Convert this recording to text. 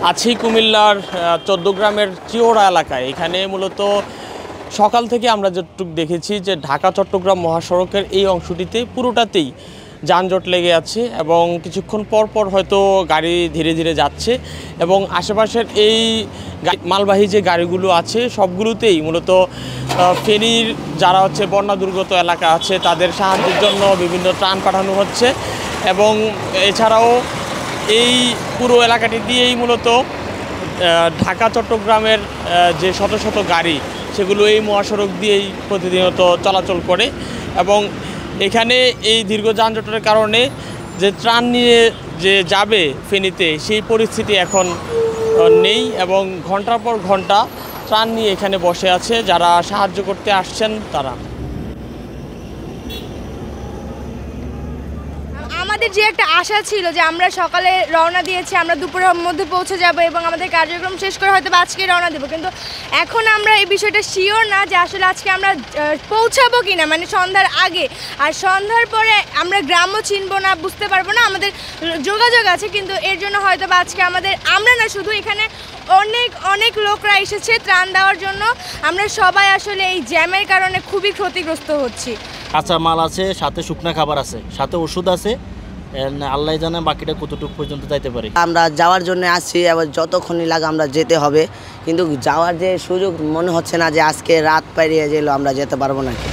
আছি কুমিল্লার ১৪ গ্রামের চিওড়া এলাকায়। এখানে মূলত সকাল থেকে আমরা যতটুকু দেখেছি যে ঢাকা চট্টগ্রাম মহাসড়কের এই অংশটিতে পুরোটাতেই যানজট লেগে আছে এবং কিছুক্ষণ পর পর হয়তো গাড়ি ধীরে ধীরে যাচ্ছে এবং আশেপাশের এই মালবাহী যে গাড়িগুলো আছে সবগুলোতেই মূলত ফেনীর যারা বন্যা দুর্গত এলাকা আছে তাদের সাহায্যের জন্য বিভিন্ন ত্রাণ পাঠানো হচ্ছে এবং এছাড়াও এই পুরো এলাকাটি দিয়েই মূলত ঢাকা চট্টগ্রামের যে শত শত গাড়ি সেগুলো এই মহাসড়ক দিয়েই প্রতিনিয়ত চলাচল করে এবং এখানে এই দীর্ঘ যানজটের কারণে যে ত্রাণ নিয়ে যে যাবে ফেনীতে সেই পরিস্থিতি এখন নেই এবং ঘন্টার পর ঘন্টা ত্রাণ নিয়ে এখানে বসে আছে যারা সাহায্য করতে আসছেন তারা। আমাদের যে একটা আশা ছিল যে আমরা সকালে রওনা দিয়েছি, আমরা দুপুরের মধ্যে পৌঁছে যাব এবং আমাদের কার্যক্রম শেষ করে হয়তো আজকে রওনা দেবো, কিন্তু এখন আমরা এই বিষয়টা শিওর না যে আসলে আজকে আমরা পৌঁছাবো কি না, মানে সন্ধ্যার আগে। আর সন্ধ্যার পরে আমরা গ্রামও চিনবো না, বুঝতে পারবো না, আমাদের যোগাযোগ আছে, কিন্তু এর জন্য হয়তো আজকে আমরা না শুধু এখানে অনেক অনেক লোকরা এসেছে ত্রাণ দেওয়ার জন্য। আমরা সবাই আসলে এই জ্যামের কারণে খুবই ক্ষতিগ্রস্ত হচ্ছি। কাঁচা মাল আছে, সাথে শুকনা খাবার আছে, সাথে ওষুধ আছে, আল্লাহ জানে বাকিটা কতটুকু পর্যন্ত যাইতে পারি। আমরা যাওয়ার জন্য আসছি, এবার যতক্ষণই লাগে আমরা যেতে হবে, কিন্তু যাওয়ার যে সুযোগ মনে হচ্ছে না যে আজকে রাত পেরিয়ে গেলেও আমরা যেতে পারবো নাকি।